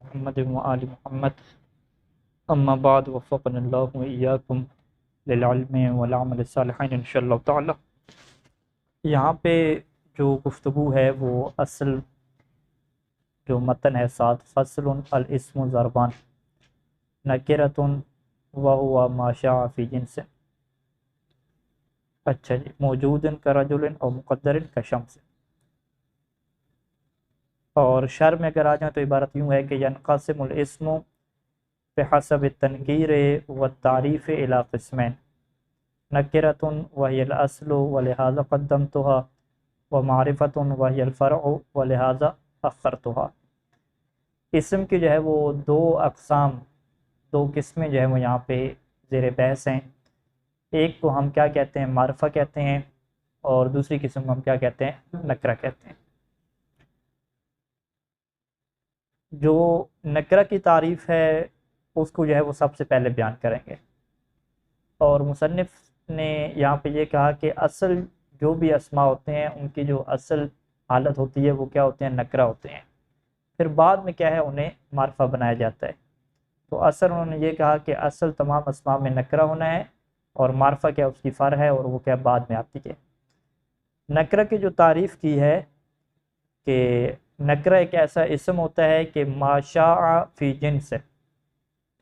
محمد وآل محمد اما بعد وفقنا اللہ وإیاکم للعلم والعمل الصالحین انشاءاللہ تعالی۔ یہاں پہ جو گفتگو ہے وہ اصل جو متن ہے ساتھ فصل الاسم ضربان نکرۃ وہو ما شاء فی جنس۔ اچھا جی، موجود کرجل اور مقدر کشمس۔ اور شر میں اگر آ جائیں تو عبارت یوں ہے کہ ینقسم الاسم بحسب التنکیر والتعریف الی قسمین نکرۃ وہی الاصل ولہذا قدمتها ومعرفۃ وہی الفرع ولہذا اخرتها۔ اسم کی جو ہے وہ دو اقسام، دو قسمیں جو ہے وہ یہاں پہ زیر بحث ہیں۔ ایک کو ہم کیا کہتے ہیں؟ معرفہ کہتے ہیں، اور دوسری قسم کو ہم کیا کہتے ہیں؟ نکرہ کہتے ہیں۔ جو نکرہ کی تعریف ہے اس کو جو ہے وہ سب سے پہلے بیان کریں گے، اور مصنف نے یہاں پہ یہ کہا کہ اصل جو بھی اسماء ہوتے ہیں ان کی جو اصل حالت ہوتی ہے وہ کیا ہوتے ہیں؟ نکرہ ہوتے ہیں۔ پھر بعد میں کیا ہے؟ انہیں معرفہ بنایا جاتا ہے۔ تو اصل انہوں نے یہ کہا کہ اصل تمام اسماء میں نکرہ ہونا ہے، اور معرفہ کیا اس کی فرع ہے، اور وہ کیا بعد میں آتی ہے۔ نکرہ کی جو تعریف کی ہے کہ نکرہ ایک ایسا اسم ہوتا ہے کہ ما شاء فی جنس،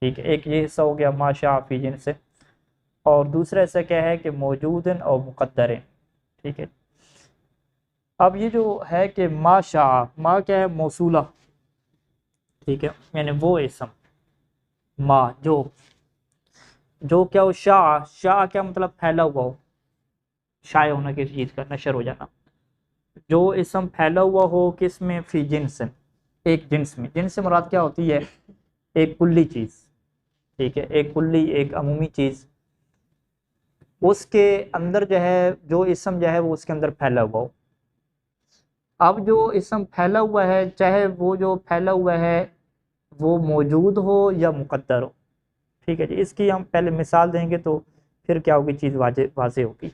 ٹھیک ہے، ایک یہ حصہ ہو گیا ما شاء فی جنس، اور دوسرا حصہ کیا ہے کہ موجود اور مقدر، ٹھیک ہے۔ اب یہ جو ہے کہ ما شاء، ما کیا ہے؟ موصولہ، ٹھیک ہے، یعنی وہ اسم ما جو کیا ہو؟ شاء کیا مطلب؟ پھیلا ہوا ہو، شائع ہونا کسی چیز کا، نشر ہو جانا۔ جو اسم پھیلا ہوا ہو کس میں؟ فی جنس، ایک جنس میں۔ جنس سے مراد کیا ہوتی ہے؟ ایک کلی چیز، ٹھیک ہے، ایک کلی، ایک عمومی چیز، اس کے اندر جو ہے جو اسم جو ہے وہ اس کے اندر پھیلا ہوا ہو۔ اب جو اسم پھیلا ہوا ہے، چاہے وہ جو پھیلا ہوا ہے وہ موجود ہو یا مقدر ہو، ٹھیک ہے جی۔ اس کی ہم پہلے مثال دیں گے تو پھر کیا ہوگی چیز واضح ہوگی۔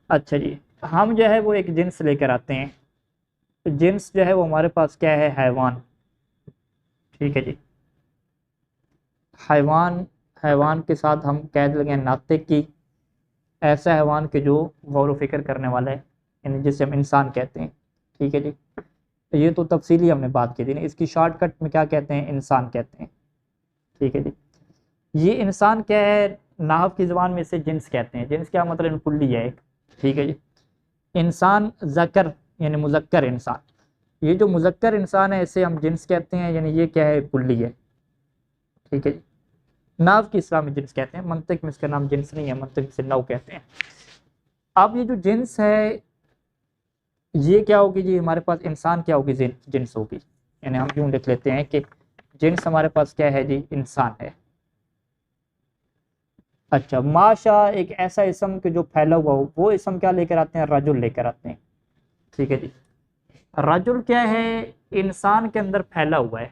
اچھا جی، ہم جو ہے وہ ایک جنس لے کر آتے ہیں۔ جنس جو ہے وہ ہمارے پاس کیا ہے؟ حیوان، ٹھیک ہے جی۔ حیوان کے ساتھ ہم قید لگیں ناطق کی، ایسا حیوان کہ جو غور و فکر کرنے والا ہے، یعنی جسے ہم انسان کہتے ہیں، ٹھیک ہے جی۔ یہ تو تفصیلی ہم نے بات کی تھی نا، اس کی شارٹ کٹ میں کیا کہتے ہیں؟ انسان کہتے ہیں، ٹھیک ہے جی۔ یہ انسان کیا ہے؟ نحو کی زبان میں اسے جنس کہتے ہیں۔ جنس کیا مطلب؟ کلی ہے ایک، ٹھیک ہے جی۔ انسان ذکر یعنی مذکر انسان، یہ جو مذکر انسان ہے اسے ہم جنس کہتے ہیں، یعنی یہ کیا ہے؟ کلی ہے، ٹھیک ہے جی۔ نحو کی اصطلاح میں جنس کہتے ہیں، منطق میں اس کا نام جنس نہیں ہے، منطق سے نو کہتے ہیں۔ اب یہ جو جنس ہے یہ کیا ہوگی جی؟ ہمارے پاس انسان کیا ہوگی؟ جنس ہوگی، یعنی ہم یوں لکھ لیتے ہیں کہ جنس ہمارے پاس کیا ہے جی؟ انسان ہے۔ اچھا، ما شاء ایک ایسا اسم کہ جو پھیلا ہوا ہو، وہ اسم کیا لے کر آتے ہیں؟ رجل لے کر آتے ہیں، ٹھیک ہے جی۔ رجل کیا ہے؟ انسان کے اندر پھیلا ہوا ہے،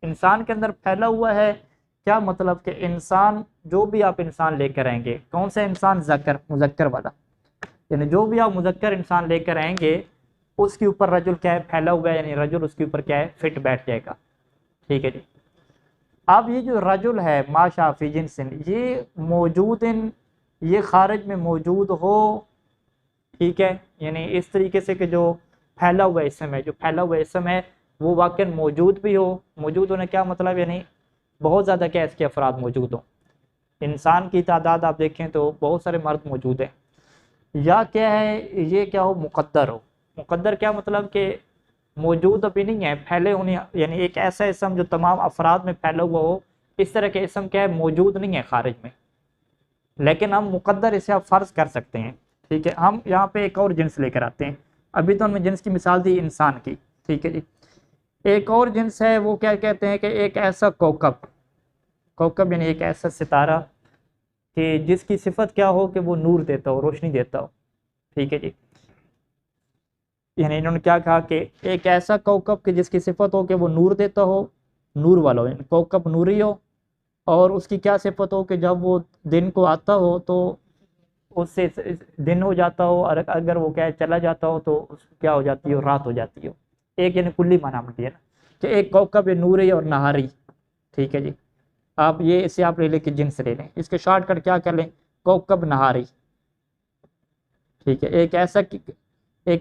انسان کے اندر پھیلا ہوا ہے۔ کیا مطلب؟ کہ انسان جو بھی آپ انسان لے کر آئیں گے، کون سا انسان؟ ذکر، مذکر والا، یعنی جو بھی آپ مذکر انسان لے کر آئیں گے اس کے اوپر رجل کیا ہے؟ پھیلا ہوا ہے، یعنی رجل اس کے اوپر کیا ہے؟ فٹ بیٹھ جائے گا، ٹھیک ہے جی۔ اب یہ جو رجل ہے ما شاء فی جنس، یہ موجود، یہ خارج میں موجود ہو، ٹھیک ہے، یعنی اس طریقے سے کہ جو پھیلا ہوا اسم ہے، جو پھیلا ہوا اسم ہے وہ واقعا موجود بھی ہو۔ موجود ہونے کیا مطلب؟ یعنی بہت زیادہ کیا اس کے افراد موجود ہوں۔ انسان کی تعداد آپ دیکھیں تو بہت سارے مرد موجود ہیں۔ یا کیا ہے؟ یہ کیا ہو؟ مقدر ہو۔ مقدر کیا مطلب؟ کہ موجود ابھی نہیں ہے، پھیلے ہونے، یعنی ایک ایسا اسم جو تمام افراد میں پھیلا ہوا ہو، اس طرح کے اسم کیا ہے؟ موجود نہیں ہے خارج میں، لیکن ہم مقدر اسے آپ فرض کر سکتے ہیں، ٹھیک ہے۔ ہم یہاں پہ ایک اور جنس لے کر آتے ہیں۔ ابھی تو ہم نے جنس کی مثال دی انسان کی، ٹھیک ہے جی۔ ایک اور جنس ہے، وہ کیا کہتے ہیں؟ کہ ایک ایسا کوکب یعنی ایک ایسا ستارہ کہ جس کی صفت کیا ہو؟ کہ وہ نور دیتا ہو، روشنی دیتا ہو، ٹھیک ہے جی۔ یعنی انہوں نے کیا کہا کہ ایک ایسا کوکب کہ جس کی صفت ہو کہ وہ نور دیتا ہو، نور والا ہو، یعنی کوکب نوری ہو، اور اس کی کیا صفت ہو؟ کہ جب وہ دن کو آتا ہو تو اس سے دن ہو جاتا ہو، اور اگر وہ کیا چلا جاتا ہو تو اس کیا ہو جاتی ہو؟ رات ہو جاتی ہو۔ ایک یعنی کلی معنی میں دیا نا۔ کہ ایک کوکب نوری اور نہاری، ٹھیک ہے جی، آپ یہ اسے آپ لے لیں کہ جنس لے لیں، اس کے شارٹ کٹ کیا کر لیں، کوکب نہاری، ٹھیک ہے، ایک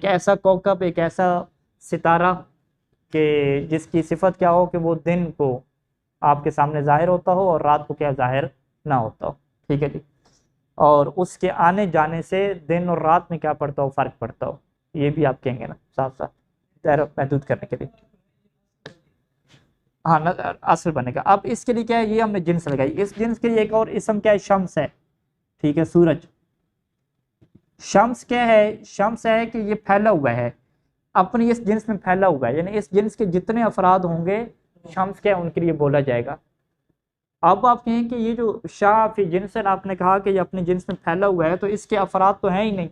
ایسا کوکب، ایک ایسا ستارہ کہ جس کی صفت کیا ہو کہ وہ دن کو آپ کے سامنے ظاہر ہوتا ہو اور رات کو کیا ظاہر نہ ہوتا ہو، ٹھیک ہے جی، اور اس کے آنے جانے سے دن اور رات میں کیا پڑتا ہو، فرق پڑتا ہو، یہ بھی آپ کہیں گے نا ساتھ ساتھ دائرہ محدود کرنے کے لیے، ہاں اصل بنے گا۔ اب اس کے لیے کیا ہے، یہ ہم نے جنس لگائی، اس جنس کے لیے ایک اور اسم کیا ہے، شمس ہے، ٹھیک ہے، سورج۔ شمس کیا ہے، شمس ہے کہ یہ پھیلا ہوا ہے، اپنی اس جنس میں پھیلا ہوا ہے، یعنی اس جنس کے جتنے افراد ہوں گے شمس کیا ہے ان کے لیے بولا جائے گا۔ اب آپ کہیں کہ یہ جو شاہ فی جنسن آپ نے کہا کہ یہ اپنے جنس میں پھیلا ہوا ہے، تو اس کے افراد تو ہیں ہی نہیں،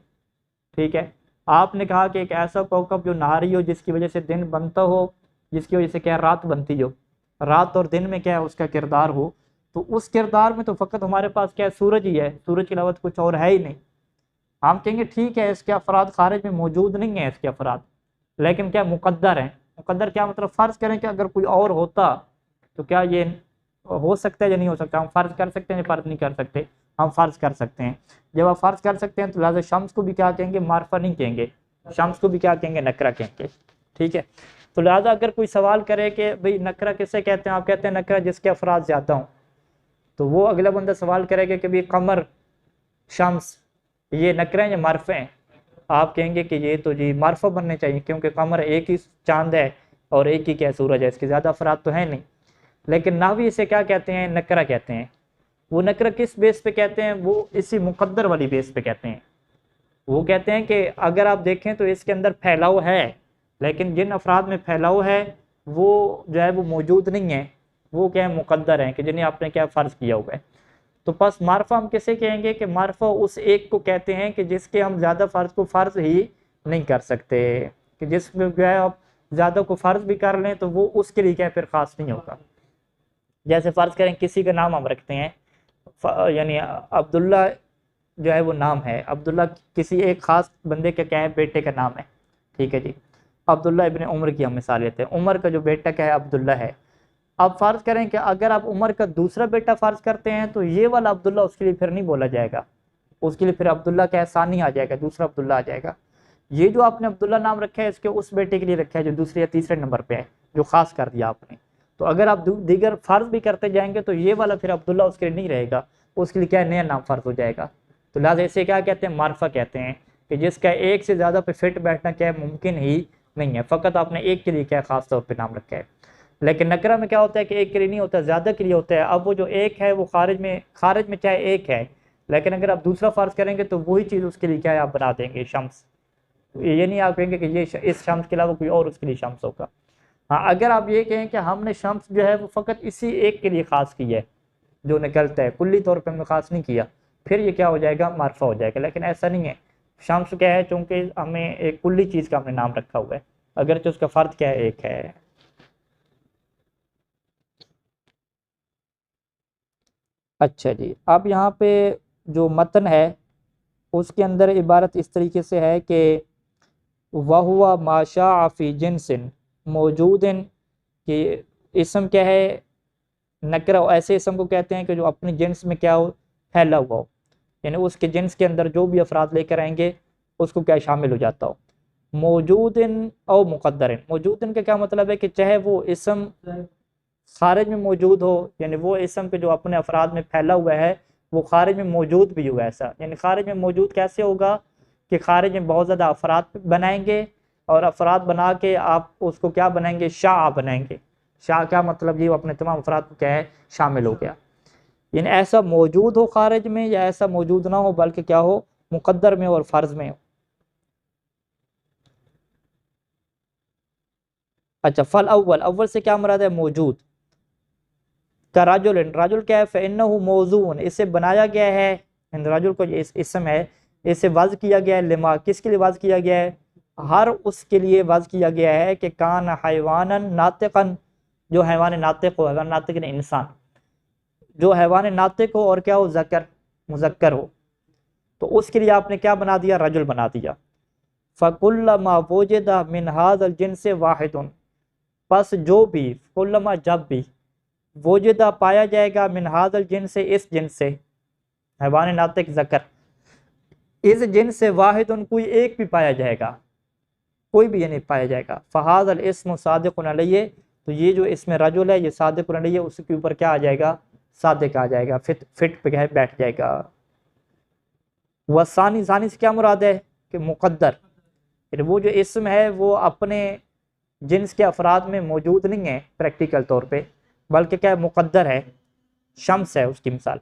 ٹھیک ہے، آپ نے کہا کہ ایک ایسا کوکب جو نہاری ہو، جس کی وجہ سے دن بنتا ہو، جس کی وجہ سے کیا رات بنتی ہو، رات اور دن میں کیا ہے اس کا کردار ہو، تو اس کردار میں تو فقط ہمارے پاس کیا ہے، سورج ہی ہے، سورج کے علاوہ کچھ اور ہے ہی نہیں۔ ہم کہیں گے ٹھیک ہے، اس کے افراد خارج میں موجود نہیں ہیں، اس کے افراد لیکن کیا مقدر ہیں۔ مقدر کیا مطلب، فرض کریں کہ اگر کوئی اور ہوتا تو کیا یہ ہو سکتا ہے یا نہیں ہو سکتا، ہم فرض کر سکتے ہیں یا فرض نہیں کر سکتے، ہم فرض کر سکتے ہیں۔ جب آپ فرض کر سکتے ہیں تو لہٰذا شمس کو بھی کیا کہیں گے، معرفہ نہیں کہیں گے، شمس کو بھی کیا کہیں گے، نکرہ کہیں گے، ٹھیک ہے۔ تو لہٰذا اگر کوئی سوال کرے کہ بھئی نکرہ کسے کہتے ہیں، آپ کہتے ہیں نکرہ جس کے افراد زیادہ ہوں، تو وہ اگلا بندہ سوال کرے گا کہ بھئی قمر، شمس، یہ نکرہ ہیں یا معرفہ ہیں، آپ کہیں گے کہ یہ تو جی معرفہ بننے چاہیے، کیونکہ قمر ایک ہی چاند ہے اور ایک ہی کیا سورج ہے، اس کے زیادہ افراد تو ہیں نہیں۔ لیکن نحوی اسے کیا کہتے ہیں، نکرہ کہتے ہیں۔ وہ نکرہ کس بیس پہ کہتے ہیں، وہ اسی مقدر والی بیس پہ کہتے ہیں۔ وہ کہتے ہیں کہ اگر آپ دیکھیں تو اس کے اندر پھیلاؤ ہے، لیکن جن افراد میں پھیلاؤ ہے وہ جو ہے وہ موجود نہیں ہے، وہ کیا ہے، مقدر ہیں کہ جنہیں آپ نے کیا فرض کیا ہوا ہے۔ تو پس معرفہ ہم کسے کہیں گے کہ معرفہ اس ایک کو کہتے ہیں کہ جس کے ہم زیادہ فرض کو فرض ہی نہیں کر سکتے، کہ جس میں جو ہے آپ زیادہ کو فرض بھی کر لیں تو وہ اس کے لیے کیا پھر خاص نہیں ہوگا۔ جیسے فرض کریں کسی کا نام ہم رکھتے ہیں، یعنی عبداللہ جو ہے وہ نام ہے، عبداللہ کسی ایک خاص بندے کا کیا ہے، بیٹے کا نام ہے، ٹھیک ہے جی۔ عبداللہ ابن عمر کی ہم مثال لیتے ہیں، عمر کا جو بیٹا کیا ہے، عبداللہ ہے۔ اب فرض کریں کہ اگر آپ عمر کا دوسرا بیٹا فرض کرتے ہیں تو یہ والا عبداللہ اس کے لیے پھر نہیں بولا جائے گا، اس کے لیے پھر عبداللہ کا ثانی آ جائے گا، دوسرا عبداللہ آ جائے گا۔ یہ جو آپ نے عبداللہ نام رکھا ہے اس کے اس بیٹے کے لیے رکھا ہے جو دوسرے یا تیسرے نمبر پہ ہے، جو خاص کر دیا آپ نے۔ تو اگر آپ دیگر فرض بھی کرتے جائیں گے تو یہ والا پھر عبداللہ اس کے لیے نہیں رہے گا، اس کے لیے کیا نیا نام فرض ہو جائے گا۔ تو لہٰذا اسے کیا کہتے ہیں، معرفہ کہتے ہیں، کہ جس کا ایک سے زیادہ پہ فٹ بیٹھنا کیا ہے، ممکن ہی نہیں ہے، فقط آپ نے ایک کے لیے کیا خاص طور پہ نام رکھا ہے۔ لیکن نکرہ میں کیا ہوتا ہے کہ ایک کے لیے نہیں ہوتا، زیادہ کے لیے ہوتا ہے۔ اب وہ جو ایک ہے وہ خارج میں چاہے ایک ہے، لیکن اگر آپ دوسرا فرض کریں گے تو وہی چیز اس کے لیے کیا ہے، آپ بنا دیں گے شمس، یہ نہیں آپ کہیں گے کہ یہ اس شمس کے علاوہ کوئی اور اس کے لیے شمس ہوگا۔ ہاں اگر آپ یہ کہیں کہ ہم نے شمس جو ہے وہ فقط اسی ایک کے لیے خاص کی ہے جو نکلتا ہے، کلی طور پہ ہم نے خاص نہیں کیا، پھر یہ کیا ہو جائے گا، معرفہ ہو جائے گا۔ لیکن ایسا نہیں ہے، شمس کیا ہے، چونکہ ہمیں ایک کلی چیز کا ہم نے نام رکھا ہوا ہے، اگرچہ اس کا فرد کیا ہے، ایک ہے۔ اچھا جی، اب یہاں پہ جو متن ہے اس کے اندر عبارت اس طریقے سے ہے کہ وَهُوَ مَا شَاعَ فِي جِنْسٍ موجود، کہ اسم کیا ہے، نکرہ ایسے اسم کو کہتے ہیں کہ جو اپنی جنس میں کیا ہو، پھیلا ہوا ہو، یعنی اس کے جنس کے اندر جو بھی افراد لے کر آئیں گے اس کو کیا شامل ہو جاتا ہو۔ موجود او مقدر، موجود کا کیا مطلب ہے کہ چاہے وہ اسم خارج میں موجود ہو، یعنی وہ اسم پہ جو اپنے افراد میں پھیلا ہوا ہے وہ خارج میں موجود بھی ہوا، ایسا یعنی خارج میں موجود کیسے ہوگا کہ خارج میں بہت زیادہ افراد بنائیں گے اور افراد بنا کے آپ اس کو کیا بنائیں گے، شاع بنائیں گے۔ شاع کیا مطلب، یہ اپنے تمام افراد کو کیا ہے، شامل ہو گیا، یعنی ایسا موجود ہو خارج میں، یا ایسا موجود نہ ہو بلکہ کیا ہو، مقدر میں اور فرض میں ہو۔ اچھا، فل اول سے کیا مراد ہے، موجود۔ کا رجل، رجل کیا ہے، فإنه موضوع، اسے بنایا گیا ہے، رجل کو اسم ہے، اسے وضع کیا گیا ہے، لما کس کے لیے وضع کیا گیا ہے، ہر اس کے لیے وضع کیا گیا ہے کہ کان حیوانا ناطقا، جو حیوان ناطق ہو، حیوان ناطق نے انسان، جو حیوان ناطق ہو اور کیا ہو، ذکر مذکر ہو، تو اس کے لیے آپ نے کیا بنا دیا، رجل بنا دیا۔ فَكُلَّمَا وُجِدَ مِنْ هَذَا الْجِنْسِ وَاحِدٌ، پس جو بھی کلما جب بھی وجدہ پایا جائے گا من ھذا الجنس سے اس جنس سے حیوان ناطق ذکر اس جنس سے واحد کوئی ایک بھی پایا جائے گا کوئی بھی یہ نہیں پایا جائے گا فہذا الاسم صادق علیہ تو یہ جو اسم رجل ہے یہ صادق علیہ اس کے اوپر کیا آ جائے گا صادق آ جائے گا فٹ پہ بیٹھ جائے گا وثانی ثانی سے کیا مراد ہے کہ مقدر یعنی وہ جو اسم ہے وہ اپنے جنس کے افراد میں موجود نہیں ہے پریکٹیکل طور پہ بلکہ کیا مقدر ہے شمس ہے اس کی مثال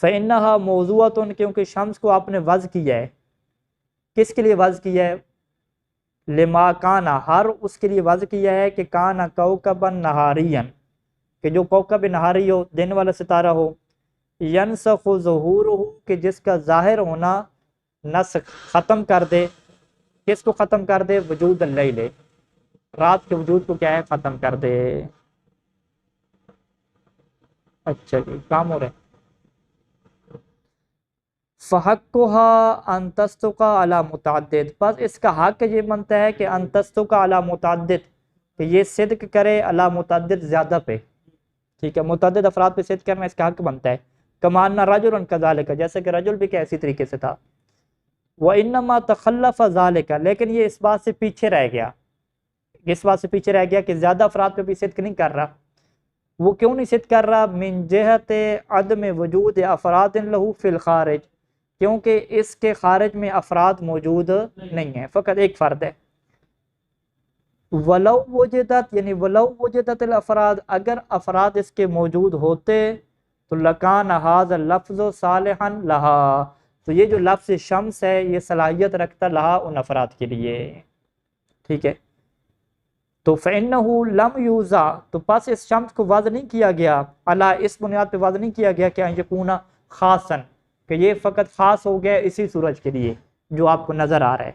فإنها موضوعۃ کیونکہ شمس کو آپ نے وضع کیا ہے کس کے لیے وضع کیا ہے لما کانا ہر اس کے لیے وضع کیا ہے کہ کانا کوکبا نہاریا کہ جو کوکب نہاری ہو دن والا ستارہ ہو ینسخ ظہورہ کہ جس کا ظاہر ہونا نسخ ختم کر دے کس کو ختم کر دے وجود اللیل رات کے وجود کو کیا ہے ختم کر دے اچھا جی کام ہو رہا ہے فحقها ان تصدق علی متعدد بس اس کا حق یہ بنتا ہے کہ ان تصدق علی متعدد کہ یہ صدق کرے علی متعدد زیادہ پہ ٹھیک ہے متعدد افراد پہ صدق کرنا اس کا حق بنتا ہے کما ان رجل کذالک جیسے کہ رجل بھی اسی طریقے سے تھا وانما تخلف ذالک لیکن یہ اس بات سے پیچھے رہ گیا اس بات سے پیچھے رہ گیا کہ زیادہ افراد پہ بھی صدق نہیں کر رہا وہ کیوں نہیں صدق کر رہا من جہت عدم وجود افراد لہو فی الخارج کیونکہ اس کے خارج میں افراد موجود نہیں ہیں فقط ایک فرد ہے ولو وجدت یعنی ولو وجدت الافراد اگر افراد اس کے موجود ہوتے تو لکان ھذا اللفظ صالحا لہا تو یہ جو لفظ شمس ہے یہ صلاحیت رکھتا لہا ان افراد کے لیے ٹھیک ہے تو فإنہ لم یوزع تو پس اس شمس کو وضع نہیں کیا گیا علی اس بنیاد پہ وضع نہیں کیا گیا کہ یکون خاصا کہ یہ فقط خاص ہو گیا اسی سورج کے لیے جو آپ کو نظر آ رہا ہے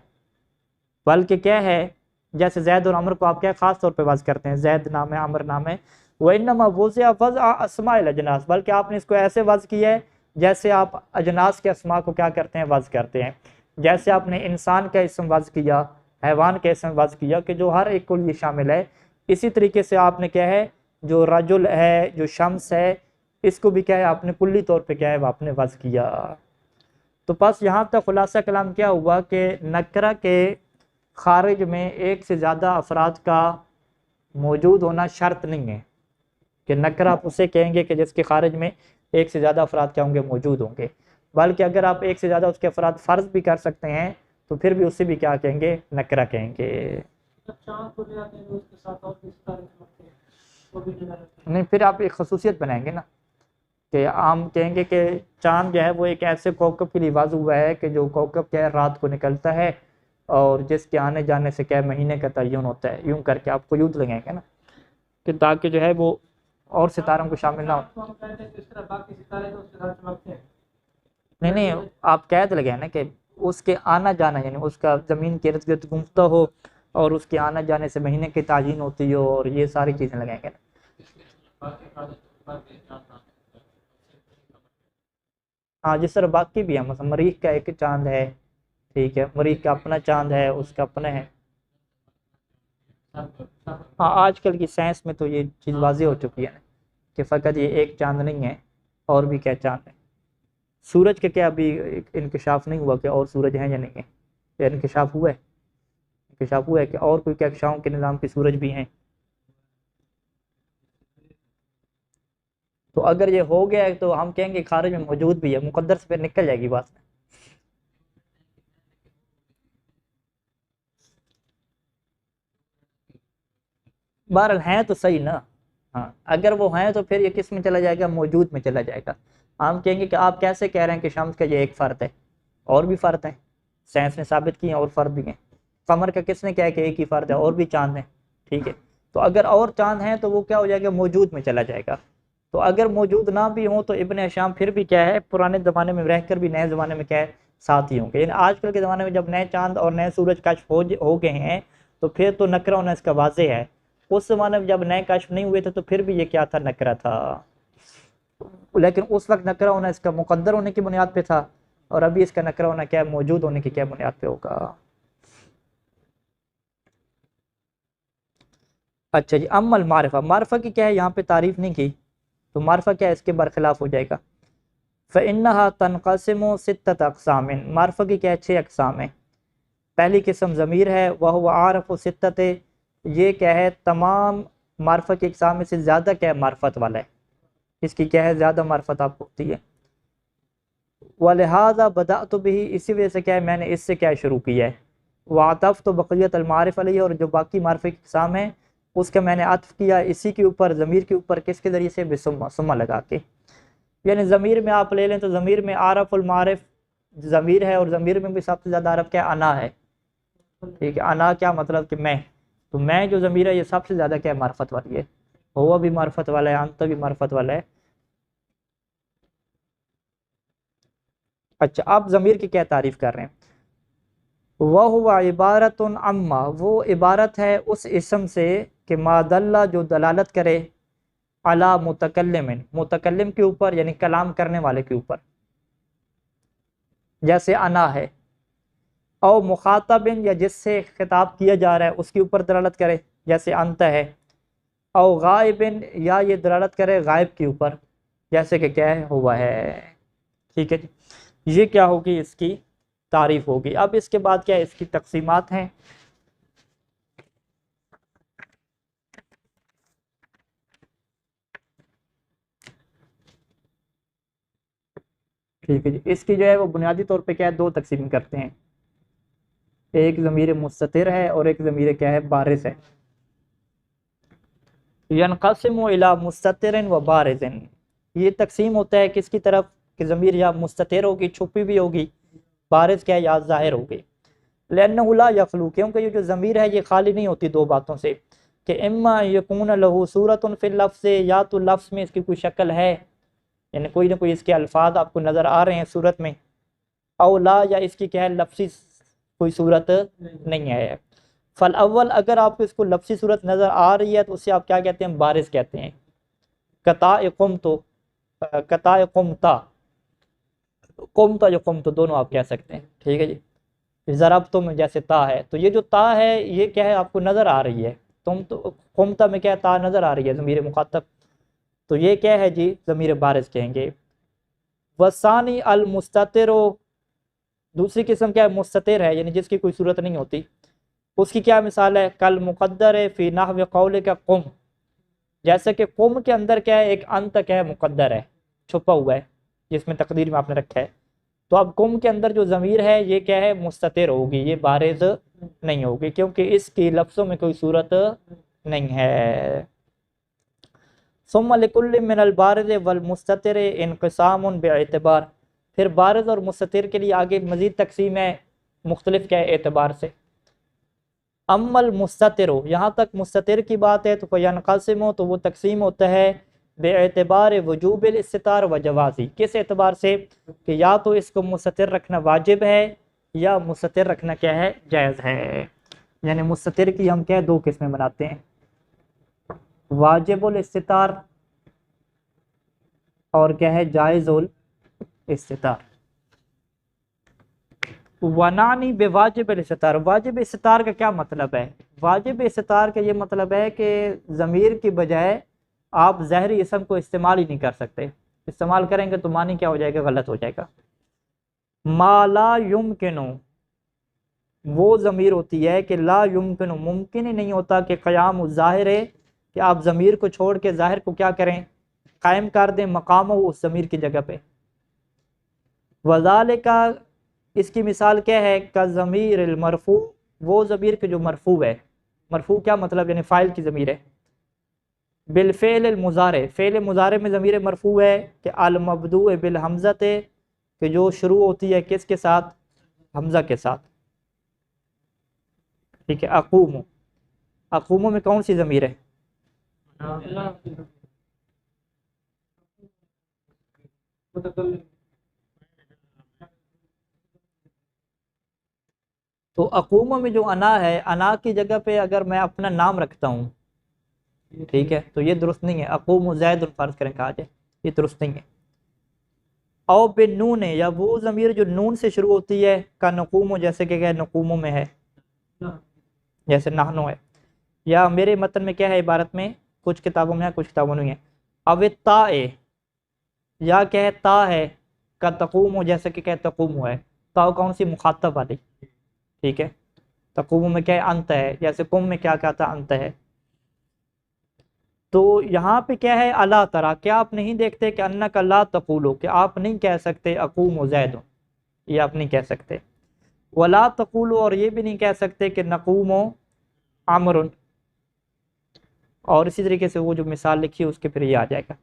بلکہ کیا ہے جیسے زید اور عمر کو آپ کیا خاص طور پہ وضع کرتے ہیں زید نام ہے عمر نام ہے وإنما وضع وضع اسماء الاجناس بلکہ آپ نے اس کو ایسے وضع کیا ہے جیسے آپ اجناس کے اسماء کو کیا کرتے ہیں وضع کرتے ہیں جیسے آپ نے انسان کا اسم وضع کیا حیوان کا اسم وضع کیا کہ جو ہر ایک کو یہ شامل ہے اسی طریقے سے آپ نے کیا ہے جو رجل ہے جو شمس ہے اس کو بھی کیا ہے آپ نے کلی طور پہ کیا ہے آپ نے وضع کیا تو پس یہاں تک خلاصہ کلام کیا ہوا کہ نکرہ کے خارج میں ایک سے زیادہ افراد کا موجود ہونا شرط نہیں ہے کہ نکرہ آپ اسے کہیں گے کہ جس کے خارج میں ایک سے زیادہ افراد کیا ہوں گے موجود ہوں گے بلکہ اگر آپ ایک سے زیادہ اس کے افراد فرض بھی کر سکتے ہیں تو پھر بھی اسے بھی کیا کہیں گے نکرہ کہیں گے نہیں پھر آپ ایک خصوصیت بنائیں گے نا کہ عام کہیں گے کہ چاند جو ہے وہ ایک ایسے کوکب کے لیے واضح ہوا ہے کہ جو کوکب کیا ہے رات کو نکلتا ہے اور جس کے آنے جانے سے کیا مہینے کا تعین ہوتا ہے یوں کر کے آپ کو یوں لگائیں گے نا کہ تاکہ جو ہے وہ اور ستاروں کو شامل نہ ہو نہیں آپ قید لگائیں نا کہ اس کے آنا جانا یعنی اس کا زمین کے ارد گرد گھومتا ہو اور اس کے آنا جانے سے مہینے کی تعین ہوتی ہو اور یہ ساری چیزیں لگائیں گے نا ہاں جس طرح باقی بھی ہے مثلا مریخ کا ایک چاند ہے ٹھیک ہے مریخ کا اپنا چاند ہے اس کا اپنا ہے ہاں آج کل کی سائنس میں تو یہ چیز واضح ہو چکی ہے کہ فقط یہ ایک چاند نہیں ہے اور بھی کیا چاند ہے سورج کا کیا ابھی انکشاف نہیں ہوا کہ اور سورج ہیں یا نہیں ہے یا انکشاف ہوا ہے کہ اور کوئی کہکشاؤں کے نظام کے سورج بھی ہیں تو اگر یہ ہو گیا ہے تو ہم کہیں گے خارج میں موجود بھی ہے مقدر سے پھر نکل جائے گی بات بہرحال ہیں تو صحیح نا ہاں اگر وہ ہیں تو پھر یہ کس میں چلا جائے گا موجود میں چلا جائے گا ہم کہیں گے کہ آپ کیسے کہہ رہے ہیں کہ شمس کا یہ ایک فرد ہے اور بھی فرد ہیں سائنس نے ثابت کی ہیں اور فرد بھی ہیں قمر کا کس نے کہا کہ ایک ہی فرد ہے اور بھی چاند ہیں ٹھیک ہے تو اگر اور چاند ہیں تو وہ کیا ہو جائے گا موجود میں چلا جائے گا تو اگر موجود نہ بھی ہوں تو ابن ہشام پھر بھی کیا ہے پرانے زمانے میں رہ کر بھی نئے زمانے میں کیا ہے ساتھ ہی ہوں گے یعنی آج کل کے زمانے میں جب نئے چاند اور نئے سورج کشف ہو گئے ہیں تو پھر تو نکرہ ہونا اس کا واضح ہے اس زمانے میں جب نئے کشف نہیں ہوئے تھے تو پھر بھی یہ کیا تھا نکرہ تھا لیکن اس وقت نکرہ ہونا اس کا مقدر ہونے کی بنیاد پہ تھا اور ابھی اس کا نکرہ ہونا کیا ہے موجود ہونے کی کیا بنیاد پہ ہوگا اچھا جی، ام المعرفہ، معرفہ کی کیا ہے یہاں پہ تعریف نہیں کی، تو معرفہ کیا ہے اس کے برخلاف ہو جائے گا. فَإِنَّهَا تَنْقَسِمُ سِتَّةَ أَقْسَامٍ، معرفہ کی کیا ہے 6 اقسام ہیں. پہلی قسم ضمیر ہے، وَهُوَ عَارِفُ سِتَّةِ، یہ کیا ہے تمام معرفہ کی اقسام میں سے زیادہ کیا ہے معرفت والا ہے، اس کی کیا ہے زیادہ معرفت آپ کو ہوتی ہے. وَلِهَذَا بَدَأْتُ بِهِ، اسی وجہ سے کیا ہے میں نے اس سے کیا شروع کیا ہے. وَعَطَفْتُ بَقِيَّةَ الْمَعَارِفِ عَلَيْهِ، اور جو باقی معرفہ کی اقسام ہیں اس کا میں نے عطف کیا اسی کے اوپر، ضمیر کے اوپر، کس کے ذریعے سے، بسمہ لگا کے. یعنی ضمیر میں آپ لے لیں تو ضمیر میں عارف المعارف ضمیر ہے، اور ضمیر میں بھی سب سے زیادہ عرف کیا ہے، انا ہے. ٹھیک ہے، انا کیا مطلب کہ میں، تو میں جو ضمیر ہے یہ سب سے زیادہ کیا ہے معرفت والی ہے. ہوا بھی معرفت والا ہے، انت بھی معرفت والا ہے. اچھا، آپ ضمیر کی کیا تعریف کر رہے ہیں. وَهُوَ عِبَارَةٌ عَمَّا، وہ عبارت ہے اس اسم سے کہ ما دلّ، جو دلالت کرے، علی متکلم، متکلم کے اوپر یعنی کلام کرنے والے کے اوپر، جیسے انا ہے. او مخاطب، یا جس سے خطاب کیا جا رہا ہے اس کے اوپر دلالت کرے، جیسے انت ہے. او غائب، یا یہ دلالت کرے غائب کے اوپر، جیسے کہ کیا ہے ہوا ہے. ٹھیک ہے جی، یہ کیا ہوگی اس کی تعریف ہوگی. اب اس کے بعد کیا ہے اس کی تقسیمات ہیں. ٹھیک ہے جی، اس کی جو ہے وہ بنیادی طور پہ کیا ہے دو تقسیم کرتے ہیں، ایک ضمیر مستتر ہے اور ایک ضمیر کیا ہے بارز ہے. ینقسم الی مستتر و بارز، یہ تقسیم ہوتا ہے کس کی طرف کہ ضمیر یا مستتر ہوگی چھپی بھی ہوگی، بارز کیا ہے یا ظاہر ہوگی. لأنہ لا یخلو، کیونکہ یہ جو ضمیر ہے یہ خالی نہیں ہوتی دو باتوں سے، کہ اما یکون لہ صورت فی اللفظ، یا تو لفظ میں اس کی کوئی شکل ہے، یعنی کوئی نہ کوئی اس کے الفاظ آپ کو نظر آ رہے ہیں صورت میں، او لا، یا اس کی کیا ہے لفظی کوئی صورت نہیں ہے. فالاول، اگر آپ کو اس کو لفظی صورت نظر آ رہی ہے تو اسے آپ کیا کہتے ہیں بارز کہتے ہیں. قطع قمت، قطع قمتا، قمتا جو قمت دونوں آپ کہہ سکتے ہیں. ٹھیک ہے جی، ضربتم جیسے تا ہے، تو یہ جو تا ہے یہ کیا ہے آپ کو نظر آ رہی ہے، تم تو قمتا میں کیا ہے تا نظر آ رہی ہے ضمیر مخاطب، تو یہ کیا ہے جی ضمیر بارز کہیں گے. وثانی المستتر، دوسری قسم کیا ہے مستتر ہے یعنی جس کی کوئی صورت نہیں ہوتی، اس کی کیا مثال ہے، کل مقدر فی نحو قولک قم، جیسے کہ قم کے اندر کیا ہے ایک انت کیا ہے مقدر ہے چھپا ہوا ہے جس میں تقدیر میں آپ نے رکھا ہے. تو اب قم کے اندر جو ضمیر ہے یہ کیا ہے مستتر ہوگی، یہ بارز نہیں ہوگی کیونکہ اس کی لفظوں میں کوئی صورت نہیں ہے. ثم لکل من البارز والمستتر انقسام باعتبار، پھر بارز اور مستتر کے لیے آگے مزید تقسیم ہے مختلف کیا ہے اعتبار سے. اما المستتر، یہاں تک مستتر کی بات ہے تو فینقسم، تو وہ تقسیم ہوتا ہے بے اعتبار وجوب الاستتار و جوازی، کس اعتبار سے کہ یا تو اس کو مستتر رکھنا واجب ہے یا مستتر رکھنا کیا ہے جائز ہے. یعنی مستتر کی ہم کیا دو قسمیں بناتے ہیں، واجب الاستتار اور کیا ہے جائز الاستتار. ونانی بواجب الاستتار، واجب استتار کا کیا مطلب ہے، واجب استتار کا یہ مطلب ہے کہ ضمیر کی بجائے آپ ظاہری اسم کو استعمال ہی نہیں کر سکتے، استعمال کریں گے تو معنی کیا ہو جائے گا غلط ہو جائے گا. ما لا یمکن، وہ ضمیر ہوتی ہے کہ لا یمکن، ممکن ہی نہیں ہوتا کہ قیام ظاہر ہے کہ آپ ضمیر کو چھوڑ کے ظاہر کو کیا کریں قائم کر دیں مقام ہو اس ضمیر کی جگہ پہ. وذالک، اس کی مثال کیا ہے، کا ضمیر المرفوع، وہ ضمیر کے جو مرفوع ہے، مرفوع کیا مطلب یعنی فاعل کی ضمیر ہے. بالفعل المضارع، فعل مضارع میں ضمیر مرفوع ہے کہ المبدوء بالحمزہ، کہ جو شروع ہوتی ہے کس کے ساتھ، حمزہ کے ساتھ. ٹھیک ہے، اقوم، اقوم میں کون سی ضمیر ہے، تو اقوم میں جو انا ہے، انا کی جگہ پہ اگر میں اپنا نام رکھتا ہوں ٹھیک ہے تو یہ درست نہیں ہے. اقوم زید فرض کریں کہا جائے، یہ درست نہیں ہے. او بن نون، یا وہ ضمیر جو نون سے شروع ہوتی ہے، کا نقوم، جیسے کہ نقوم میں ہے، جیسے نحنو ہے. یا میرے متن میں کیا ہے عبارت میں، کچھ کتابوں میں ہے کچھ کتابوں میں نہیں ہے، اب تا یا کیا ہے تا ہے کا تقوم، جیسے کہ تقوم ہے، تا کون سی مخاطب والی، ٹھیک ہے، تقوم میں کیا ہے انت ہے، جیسے قم میں کیا کہتا انت ہے. تو یہاں پہ کیا ہے الا ترا، کیا آپ نہیں دیکھتے کہ انک لا تقولو، کہ آپ نہیں کہہ سکتے اقوم زید، یہ آپ نہیں کہہ سکتے، ولا تقولو، اور یہ بھی نہیں کہہ سکتے کہ نقوم عمر، اور اسی طریقے سے وہ جو مثال لکھی ہے اس کے پھر یہ آ جائے گا.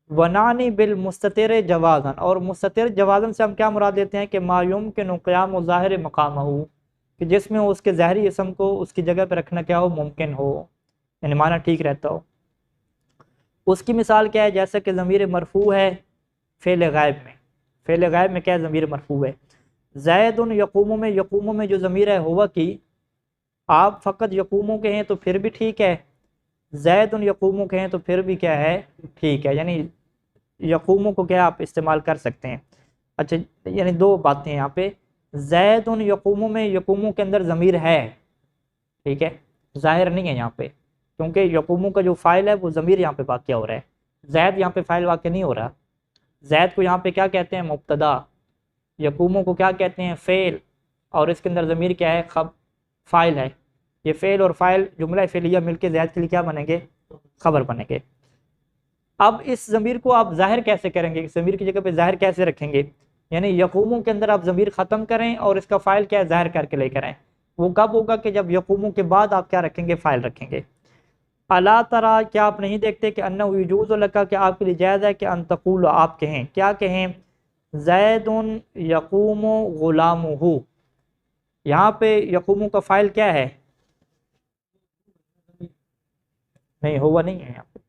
ونانی بالمستتر جوازن، اور مستتر جوازن سے ہم کیا مراد لیتے ہیں کہ ما یمکن قیام و ظاہر مقامہ، کہ جس میں اس کے ظاہری اسم کو اس کی جگہ پہ رکھنا کیا ہو ممکن ہو، یعنی معنی ٹھیک رہتا ہو. اس کی مثال کیا ہے، جیسا کہ ضمیر مرفوع ہے فعل غائب میں، فعل غائب میں کیا ہے ضمیر مرفوع ہے. زید یقوم میں جو ضمیر ہے ہوا کی، آپ فقط یقوموں کے ہیں تو پھر بھی ٹھیک ہے، زید یقوموں کے ہیں تو پھر بھی کیا ہے ٹھیک ہے، یعنی یقوموں کو کیا آپ استعمال کر سکتے ہیں. اچھا یعنی دو باتیں یہاں پہ، زید یقوموں میں یقوموں کے اندر ضمیر ہے، ٹھیک ہے، ظاہر نہیں ہے یہاں پہ، کیونکہ یقوموں کا جو فاعل ہے وہ ضمیر یہاں پہ واقع ہو رہا ہے، زید یہاں پہ فاعل واقع نہیں ہو رہا. زید کو یہاں پہ کیا کہتے ہیں مبتدا، یقوموں کو کیا کہتے ہیں فعل، اور اس کے اندر ضمیر کیا ہے فاعل ہے. یہ فعل اور فاعل جملہ فعلیہ مل کے زید کے لیے کیا بنیں گے خبر بنیں گے. اب اس ضمیر کو آپ ظاہر کیسے کریں گے، ضمیر کی جگہ پہ ظاہر کیسے رکھیں گے، یعنی یقوموں کے اندر آپ ضمیر ختم کریں اور اس کا فاعل کیا ہے ظاہر کر کے لے کر آئیں. وہ کب ہوگا کہ جب یقوموں کے بعد آپ کیا رکھیں گے فاعل رکھیں گے. الا ترا، کیا آپ نہیں دیکھتے کہ انہ یجوز لک، کہ آپ کے لیے جائز ہے کہ ان تقول آپ کہیں، کیا کہیں، زید یقوم غلامہ، یہاں پہ یقوموں کا فاعل کیا ہے، نہیں ہوا نہیں ہے یہاں پہ،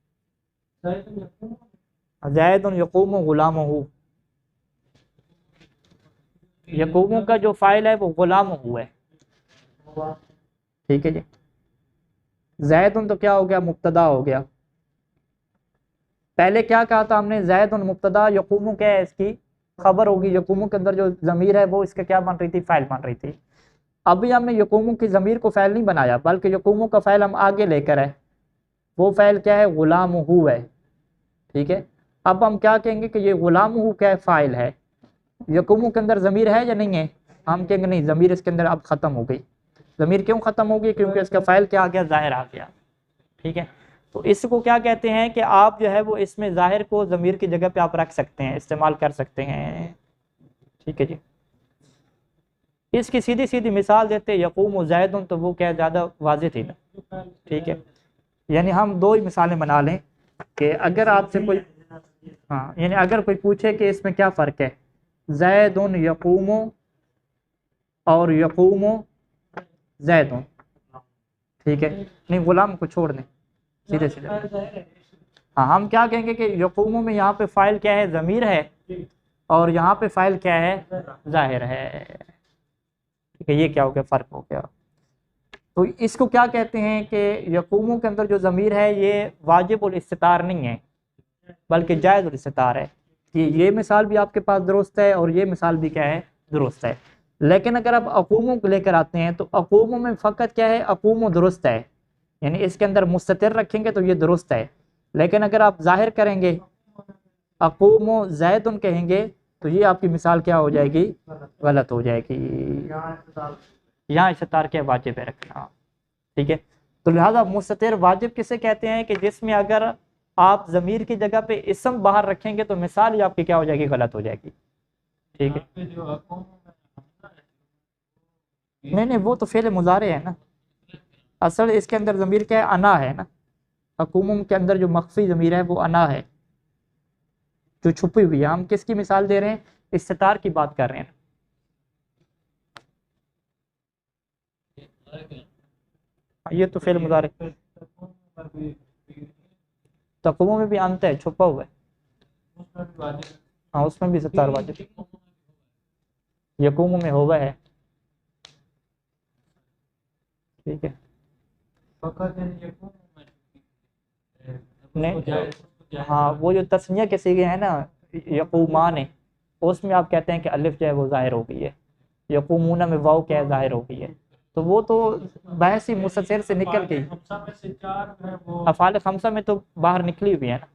زید یقوم غلامہ، یقوموں کا جو فاعل ہے وہ غلام ہے، ٹھیک ہے جی. زید تو کیا ہو گیا مبتدا ہو گیا، پہلے کیا کہا تھا ہم نے، زید مبتدا، یقوموں کیا ہے اس کی خبر ہوگی، یقوموں کے اندر جو ضمیر ہے وہ اس کا کیا بن رہی تھی فاعل بن رہی تھی. ابھی ہم نے یقوموں کی ضمیر کو فاعل نہیں بنایا، بلکہ یقوموں کا فاعل ہم آگے لے کر ہے، وہ فاعل کیا ہے غلام ہے، ٹھیک ہے. اب ہم کیا کہیں گے کہ یہ غلام کیا ہے فاعل ہے، یقوموں کے اندر ضمیر ہے یا نہیں ہے، ہم کہیں گے نہیں، ضمیر اس کے اندر اب ختم ہو گئی. ضمیر کیوں ختم ہو گئی، کیونکہ اس کا فاعل کیا آ گیا ظاہر آ گیا، ٹھیک ہے. تو اس کو کیا کہتے ہیں کہ آپ جو ہے وہ اس میں ظاہر کو ضمیر کی جگہ پہ آپ رکھ سکتے ہیں، استعمال کر سکتے ہیں، ٹھیک ہے جی. اس کی سیدھی سیدھی مثال دیتے یقوم و زید، تو وہ کیا زیادہ واضح تھی نا، ٹھیک ہے. یعنی ہم دو ہی مثالیں بنا لیں کہ اگر آپ سے کوئی یعنی اگر کوئی پوچھے کہ اس میں کیا فرق ہے، زید یقوم اور یقوم زید، ٹھیک ہے، نہیں غلام کو چھوڑ دیں سیدھے سیدھے. ہم کیا کہیں گے کہ یقوم میں یہاں پہ فاعل کیا ہے ضمیر ہے، اور یہاں پہ فاعل کیا ہے ظاہر ہے، ٹھیک ہے. یہ کیا ہو گیا فرق ہو گیا. تو اس کو کیا کہتے ہیں کہ یقوموں کے اندر جو ضمیر ہے یہ واجب الاستتار نہیں ہے بلکہ جائز الاستتار ہے. یہ مثال بھی آپ کے پاس درست ہے اور یہ مثال بھی کیا ہے درست ہے. لیکن اگر آپ اقوموں کو لے کر آتے ہیں تو اقوموں میں فقط کیا ہے اقوم درست ہے، یعنی اس کے اندر مستتر رکھیں گے تو یہ درست ہے. لیکن اگر آپ ظاہر کریں گے اقوم زید کہیں گے تو یہ آپ کی مثال کیا ہو جائے گی غلط ہو جائے گی. یہاں استتار کیا واجب ہے رکھنا، ٹھیک ہے. تو لہذا مستتر واجب کسے کہتے ہیں کہ جس میں اگر آپ ضمیر کی جگہ پہ اسم باہر رکھیں گے تو مثال ہی آپ کی کیا ہو جائے گی غلط ہو جائے گی، ٹھیک ہے. نہیں وہ تو فعل مضارع ہے نا، اصل اس کے اندر ضمیر کیا ہے انا ہے نا، حکومم کے اندر جو مخفی ضمیر ہے وہ انا ہے جو چھپی ہوئی ہے. ہم کس کی مثال دے رہے ہیں، استتار کی بات کر رہے ہیں. یہ تو فعل مضارع، تقوم میں بھی انت ہے چھپا ہوا ہے، ہاں اس میں بھی استتار واجب، یقوم میں ہوا ہے، ٹھیک ہے. ہاں وہ جو تسنیہ کے صیغے ہیں نا یقومان، اس میں آپ کہتے ہیں کہ الف جو ہے وہ ظاہر ہو گئی ہے، یقومون میں واو کیا ہے ظاہر ہو گئی ہے. تو وہ تو بحث ہی مستتر سے نکل گئی. افعال خمسہ میں تو باہر نکلی ہوئی ہے نا.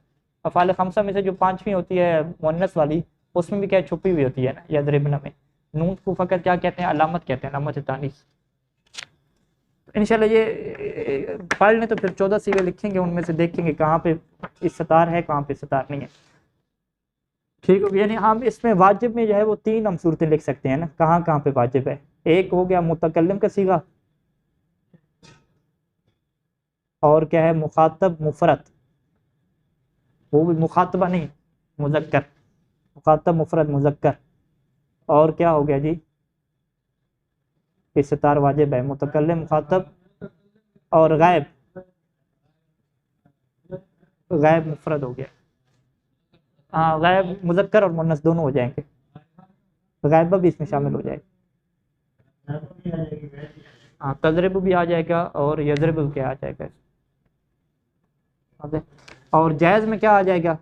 افعال خمسہ میں سے جو پانچویں ہوتی ہے مؤنث والی اس میں بھی کیا چھپی ہوئی ہوتی ہے نا یضربن میں. نون کو فقط کیا کہتے ہیں علامت کہتے ہیں، علامت تانیث. انشاءاللہ یہ پڑھ لیں تو پھر 14 سیغے لکھیں گے، ان میں سے دیکھیں گے کہاں پہ استتار ہے کہاں پہ استتار نہیں ہے. ٹھیک ہے، یعنی ہم اس میں واجب میں جو ہے وہ 3 ہم صورتیں لکھ سکتے ہیں نا کہاں کہاں پہ واجب ہے. ایک ہو گیا متکلم کا صیغہ، اور کیا ہے مخاطب مفرد، وہ بھی مخاطبہ نہیں مذکر، مخاطب مفرد مذکر. اور کیا ہو گیا جی استتار واجب ہے متکلم مخاطب اور غائب، غائب مفرد ہو گیا. ہاں غائب مذکر اور مؤنث دونوں ہو جائیں گے، غائبہ بھی اس میں شامل ہو جائے گا. ہاں تضرب بھی آ جائے گا اور یضرب بھی کیا آ جائے گا. اور جائز میں کیا آ جائے گا؟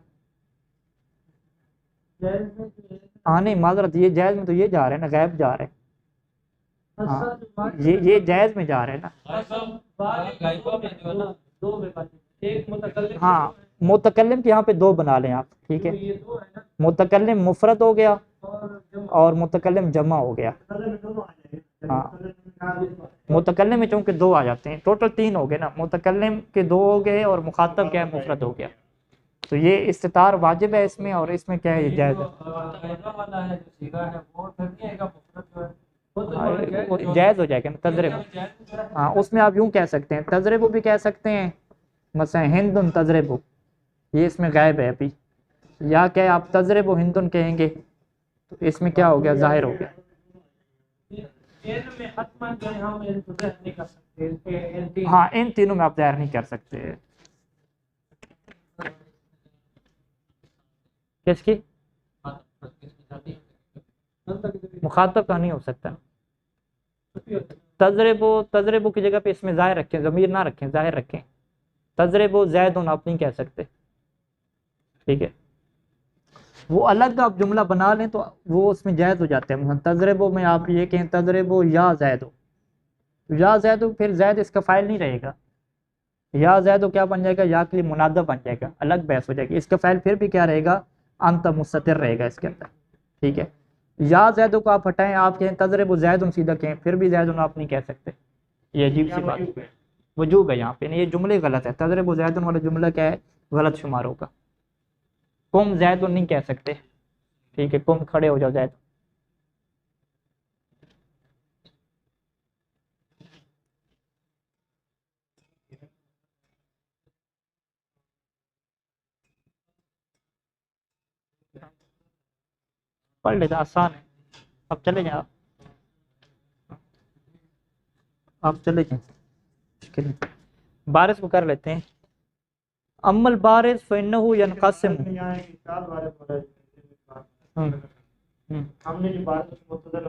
ہاں نہیں معذرت، یہ جائز میں تو یہ جا رہے ہیں نا، غائب جا رہے ہیں. ہاں یہ جائز میں جا رہے ہیں نا. ہاں متکلم کے یہاں پہ 2 بنا لیں آپ، ٹھیک ہے. متکلم مفرد ہو گیا اور متکلم جمع ہو گیا. ہاں متکلم میں چونکہ 2 آ جاتے ہیں، ٹوٹل 3 ہو گئے نا، متکلم کے 2 ہو گئے اور مخاطب کیا ہے مفرد ہو گیا. تو یہ استتار واجب ہے اس میں، اور اس میں کیا ہے یہ جائز ہے، جائز ہو جائے گا نا تضرب. ہاں اس میں آپ یوں کہہ سکتے ہیں، تضرب بھی کہہ سکتے ہیں، مثلا ہندن تضرب، یہ اس میں غائب ہے ابھی. یا کہ آپ تضرب و ہندن کہیں گے تو اس میں کیا ہو گیا ظاہر ہو گیا. ہاں ان تینوں میں آپ ظاہر نہیں کر سکتے. کس کی؟ مخاطب کا نہیں ہو سکتا. تضرب کی جگہ پہ اس میں ظاہر رکھیں، ضمیر نہ رکھیں، ظاہر رکھیں. تضرب زید آپ نہیں کہہ سکتے، ٹھیک ہے. وہ الگ آپ جملہ بنا لیں تو وہ اس میں جائز ہو جاتے ہیں. تضرب میں آپ یہ کہیں تضرب یا زید، یا زید پھر زید اس کا فاعل نہیں رہے گا. یا زید کیا بن جائے گا؟ یا کے لیے منادہ بن جائے گا، الگ بحث ہو جائے گی. اس کا فاعل پھر بھی کیا رہے گا؟ انت مستتر رہے گا اس کے اندر، ٹھیک ہے. یا زید کو آپ ہٹائیں، آپ کہیں تضرب زید سیدھا کہیں، پھر بھی زید آپ نہیں کہہ سکتے. یہ عجیب سی بات ہے، وجوب ہے یہاں پہ. یہ جملے غلط ہے، تضرب زید والا جملہ کیا ہے غلط شمار ہوگا. قم زید نہیں کہہ سکتے، ٹھیک ہے، قم کھڑے ہو جاؤ زید. پڑھ لیتا آسان ہے. اب چلے جائیں آپ چلے جائیں مشکل ہے. بارش کو کر لیتے ہیں. اما البارز فإنه ينقسم. ہم نے جو بارش متضل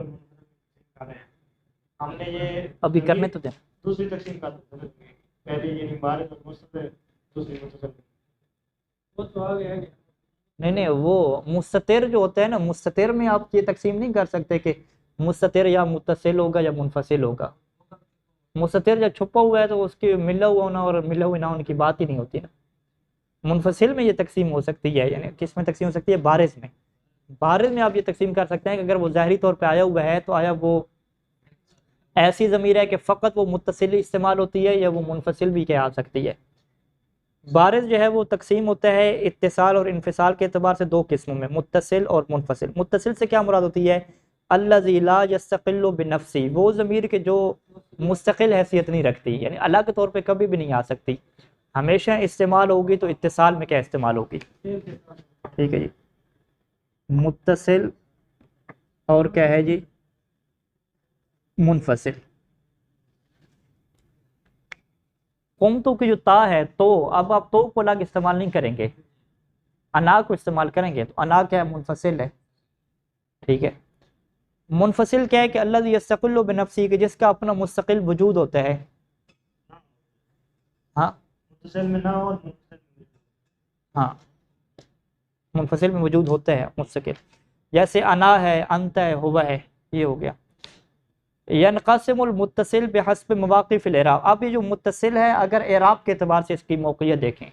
ہم نے یہ ابھی کرنے تو دیں دوسری تقسیم کا پہلے یہ بارش اور مستتر، دوسری متضل. وہ تو آ گیا. نہیں وہ مستتر جو ہوتا ہے نا، مستتر میں آپ یہ تقسیم نہیں کر سکتے کہ مستتر یا متصل ہوگا یا منفصل ہوگا. مستتر جب چھپا ہوا ہے تو اس کی ملا ہوا ہونا اور ملا ہوئی نہ ہونے کی بات ہی نہیں ہوتی نا. منفصل میں یہ تقسیم ہو سکتی ہے، یعنی کس میں تقسیم ہو سکتی ہے؟ بارز میں. بارز میں آپ یہ تقسیم کر سکتے ہیں کہ اگر وہ ظاہری طور پہ آیا ہوا ہے تو آیا وہ ایسی ضمیر ہے کہ فقط وہ متصل استعمال ہوتی ہے یا وہ منفصل بھی کیا آ سکتی ہے. بارز جو ہے وہ تقسیم ہوتا ہے اتصال اور انفصال کے اعتبار سے 2 قسموں میں، متصل اور منفصل. متصل سے کیا مراد ہوتی ہے؟ الذی لا یستقل بنفسہ، وہ ضمیر کے جو مستقل حیثیت نہیں رکھتی، یعنی الگ طور پہ کبھی بھی نہیں آ سکتی، ہمیشہ استعمال ہوگی تو اتصال میں کیا استعمال ہوگی. ٹھیک ہے جی. متصل اور کیا ہے جی منفصل. قمتو کی جو تا ہے تو، اب آپ تو کو الگ استعمال نہیں کریں گے، انا کو استعمال کریں گے. تو انا کیا ہے؟ منفصل ہے، ٹھیک ہے. منفصل کیا ہے کہ الذی یستقل بنفسہ، کہ جس کا اپنا مستقل وجود ہوتا ہے. ہاں متصل میں نہ ہو، ہاں منفصل میں وجود ہوتا ہے مستقل. جیسے انا ہے، انت ہے، ہوا ہے، یہ ہو گیا. ینقسم المتصل بحسب مواقف الاعراب. اب یہ جو متصل ہے اگر اعراب کے اعتبار سے اس کی موقعیت دیکھیں،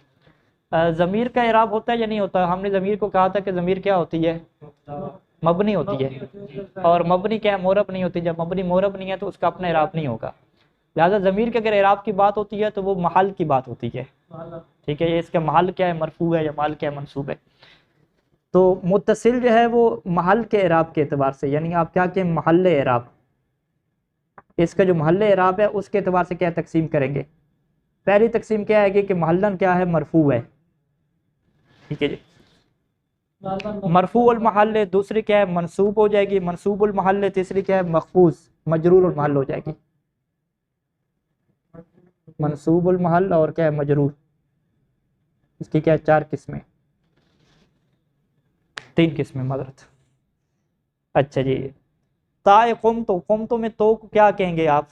ضمیر کا اعراب ہوتا ہے یا نہیں ہوتا؟ ہم نے ضمیر کو کہا تھا کہ ضمیر کیا ہوتی ہے؟ مبنی ہوتی ہے. اور مبنی کیا ہے؟ معرب نہیں ہوتی. جب مبنی معرب نہیں ہے تو اس کا اپنا اعراب نہیں ہوگا. لہٰذا ضمیر کے اگر اعراب کی بات ہوتی ہے تو وہ محل کی بات ہوتی ہے. ٹھیک ہے، یہ اس کا محل کیا ہے؟ مرفوع ہے، یا محل کیا ہے؟ منصوب ہے. تو متصل جو ہے وہ محل کے اعراب کے اعتبار سے، یعنی آپ کیا کہ محل اعراب، اس کا جو محل اعراب ہے اس کے اعتبار سے کیا تقسیم کریں گے؟ پہلی تقسیم کیا ہے کہ محلن کیا ہے؟ مرفوع ہے. ٹھیک ہے جی، مرفوع المحل. دوسری کیا ہے؟ منصوب ہو جائے گی منصوب المحل. تیسری کیا ہے؟ مخفوض مجرور المحل ہو جائے گی. منصوب المحل اور کیا ہے؟ مجرور. اس کی کیا ہے؟ 4 قسمیں، 3 قسمیں معذرت. اچھا جی، تائے قمتو میں تو کو کیا کہیں گے آپ؟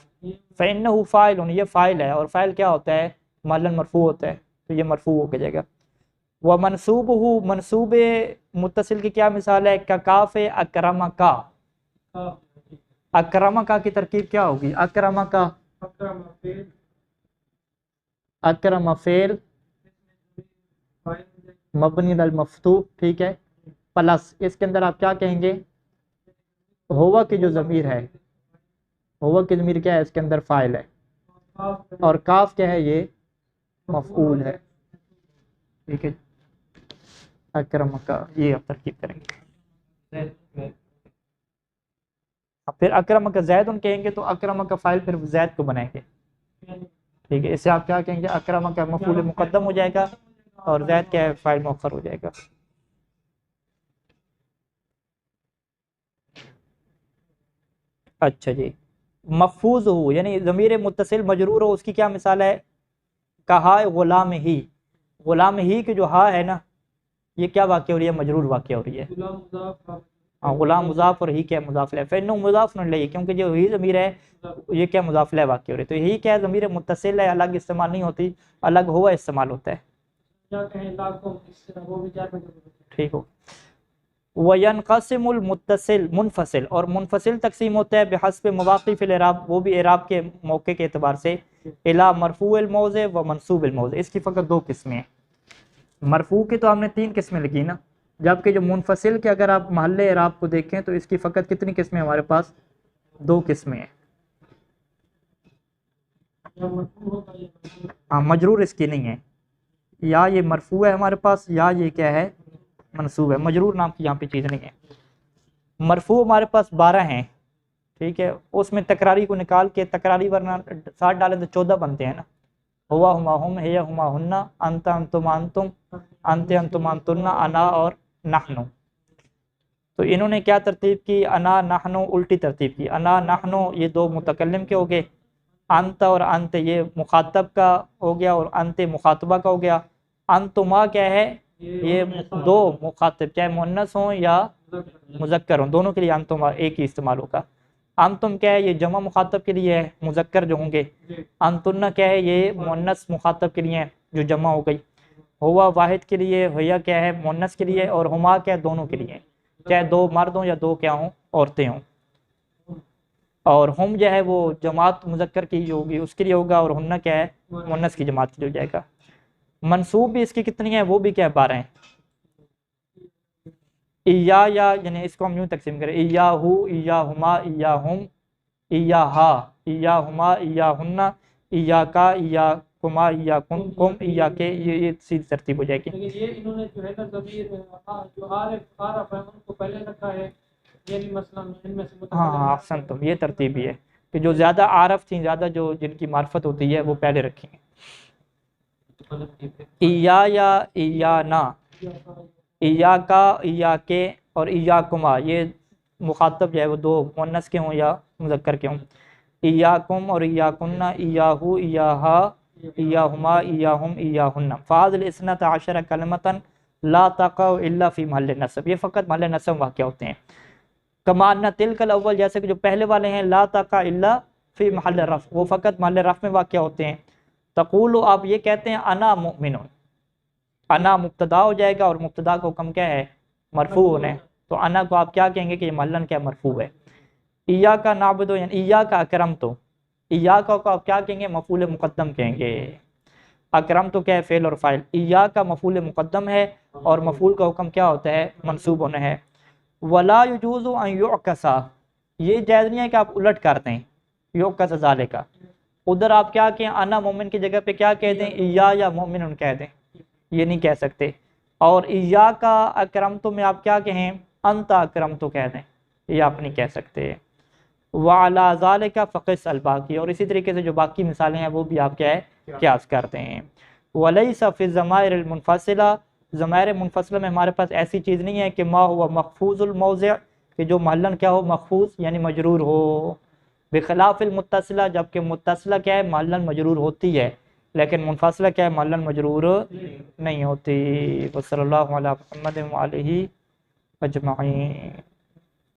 فإنہ فاعل، یہ فاعل ہے، اور فاعل کیا ہوتا ہے؟ محلاً مرفوع ہوتا ہے، تو یہ مرفوع ہو کے جائے گا. ومنصوبہ، منصوب متصل کی کیا مثال ہے؟ کاف اکرمکا. اکرمکا کی ترکیب کیا ہوگی؟ اکرمکا، اکرم فعل مبنی علی المفتوح، ٹھیک ہے، پلس اس کے اندر آپ کیا کہیں گے؟ ہوا کی جو ضمیر ہے، ہوا کی ضمیر کیا ہے؟ اس کے اندر فاعل ہے، اور کاف کیا ہے؟ یہ مفعول ہے. ٹھیک ہے، اکرمکا یہ آپ ترکیب کریں گے. پھر اکرمکا زید کہیں گے تو اکرمکا فاعل پھر زید کو بنائیں گے. ٹھیک ہے، اس سے آپ کیا کہیں گے؟ اکرمکا مفعول مقدم ہو جائے گا اور زید کیا ہے؟ فاعل مؤخر ہو جائے گا. اچھا جی، محفوظ ہو یعنی ضمیر متصل مجرور ہو، اس کی کیا مثال ہے؟ کہا غلام ہی. غلام ہی کی جو ہا ہے نا، یہ کیا واقع ہو رہی ہے؟ مجرور واقع ہو رہی ہے. ہاں، غلام مضاف اور ہی کیا مضاف الیہ. فإنہ مضاف الیہ، کیونکہ جو ہی ضمیر ہے یہ کیا مضاف الیہ واقع ہو رہی ہے. تو ہی کیا ہے؟ ضمیر متصل ہے، الگ استعمال نہیں ہوتی، الگ ہوا استعمال ہوتا ہے. ٹھیک ہو. وَيَنْقَسِمُ الْمُتَّصِل منفصل، اور منفصل تقسیم ہوتا ہے بحسب مواقف الاعراب، وہ بھی اعراب کے موقع کے اعتبار سے، الی مرفوع الموضع و منصوب الموضع. اس کی فقط 2 قسمیں ہیں. مرفوع کی تو ہم نے 3 قسمیں لگی نا، جبکہ جو منفصل کے اگر آپ محل اعراب کو دیکھیں تو اس کی فقط کتنی قسمیں ہمارے پاس؟ 2 قسمیں ہیں. ہاں، مجرور اس کی نہیں ہے، یا یہ مرفوع ہے ہمارے پاس، یا یہ کیا ہے؟ منصوب ہے. مجرور نام کی یہاں پہ چیز نہیں ہے. مرفوع ہمارے پاس 12 ہیں، ٹھیک ہے، اس میں تکراری کو نکال کے تکراری ورنہ 7 ڈالیں تو 14 بنتے ہیں نا. ہوا ہما ہم، ہی ہما ہننا، انت انتم انتم، انت انتم انتن، انا اور نحنو. تو انہوں نے کیا ترتیب کی؟ انا نحنو الٹی ترتیب کی. انا نحنو یہ 2 متکلم کے ہو گئے، انت اور انت یہ مخاطب کا ہو گیا، اور انت مخاطبہ کا ہو گیا. انتما کیا ہے؟ یہ 2 مخاطب، چاہے مؤنث ہوں یا مذکر ہوں، دونوں کے لیے انتما ایک ہی استعمال ہوگا. انتم کیا ہے؟ یہ جمع مخاطب کے لیے ہے، مذکر جو ہوں گے. انتن کیا ہے؟ یہ مؤنث مخاطب کے لیے ہے جو جمع ہو گئی. ہوا واحد کے لیے، ہویا کیا ہے؟ مؤنث کے لیے، اور ہما کیا ہے؟ دونوں کے لیے، چاہے 2 مرد ہوں یا 2 کیا ہوں؟ عورتیں ہوں. اور ہم جو ہے وہ جماعت مذکر کی جو ہوگی اس کے لیے ہوگا، اور ہنہ کیا ہے؟ مؤنث کی جماعت کے لیے ہو جائے گا. منصوب بھی اس کی کتنی ہیں؟ وہ بھی کیا ہے؟ 12 ہیں. ایا یا، یعنی اس کو ہم یوں تقسیم کریں، ایا ہو، ایا ہما، ایا ہم، ایا ہا، ایا ہما، ایا ہنہ، ایا کا، ایا کما، ایا کم کم، ایا کے، یہ سیدھی ترتیب ہو جائے گی. یہ انہوں نے جو ہے نا ضمیر جو عارف ہے ان کو پہلے رکھا ہے، یعنی مثلا ان میں سے ہاں احسن تم، یہ ترتیب بھی ہے کہ جو زیادہ عارف تھیں، زیادہ جو جن کی معرفت ہوتی ہے وہ پہلے رکھیں. ایا یا، ایا نا، ایا کا، ایا کے، اور ایا کما، یہ مخاطب جو ہے وہ 2 مؤنث کے ہوں یا مذکر کے ہوں. ایا کم اور ایا کنہ، ایا ہو، ایا ہا، ایا ہما، ایا ہم، ایا ہنہ. فاضل اثنۃ عشر کلمۃ لا تقع الا فی محل نصب، یہ فقط محل نصب واقع ہوتے ہیں. کما ان تلک الاول، جیسے کہ جو پہلے والے ہیں، لا تقع الا فی محل رفع، وہ فقط محل رفع میں واقع ہوتے ہیں. تقول، آپ یہ کہتے ہیں، انا مؤمن، انا مبتدا ہو جائے گا، اور مبتدا کو حکم کیا ہے؟ مرفوع ہونا ہے. تو انا کو آپ کیا کہیں گے کہ یہ محلن کیا مرفوع ہے. ایاکا نعبد یعنی ایاکا اکرمتو، ایاکا کو آپ کیا کہیں گے؟ مفعول مقدم کہیں گے، اکرمتو کیا ہے؟ فعل اور فاعل، ایاکا مفعول مقدم ہے اور مفعول کا حکم کیا ہوتا ہے؟ منصوب ہونا ہے۔ ولا یجوز ان یعکس، یہ جائز نہیں ہے کہ آپ الٹ کر دیں، یعکس ذالک، ادھر آپ کیا کہیں؟ انا مومن کی جگہ پہ کیا کہہ دیں؟ یا مومن کہہ دیں، یہ نہیں کہہ سکتے۔ اور ایاکا اکرمتو میں آپ کیا کہیں؟ انت اکرمتو کہہ دیں، یہ آپ نہیں کہہ سکتے۔ وعلی ذالک فقس الباقی، اور اسی طریقے سے جو باقی مثالیں ہیں وہ بھی آپ کیا ہے؟ قیاس کرتے ہیں۔ ولیس فی الضمائر المنفصلہ، ضمائر منفصلہ میں ہمارے پاس ایسی چیز نہیں ہے کہ ما ہوا محفوظ الموضع، کہ جو محلن کیا ہو؟ محفوظ یعنی مجرور ہو، بخلاف المتصلہ، جبکہ متصلہ کیا ہے؟ محلن مجرور ہوتی ہے، لیکن منفصلہ کیا ہے؟ محلن مجرور نہیں ہوتی۔ وصلی اللہ علی محمد وآلہ اجمعین۔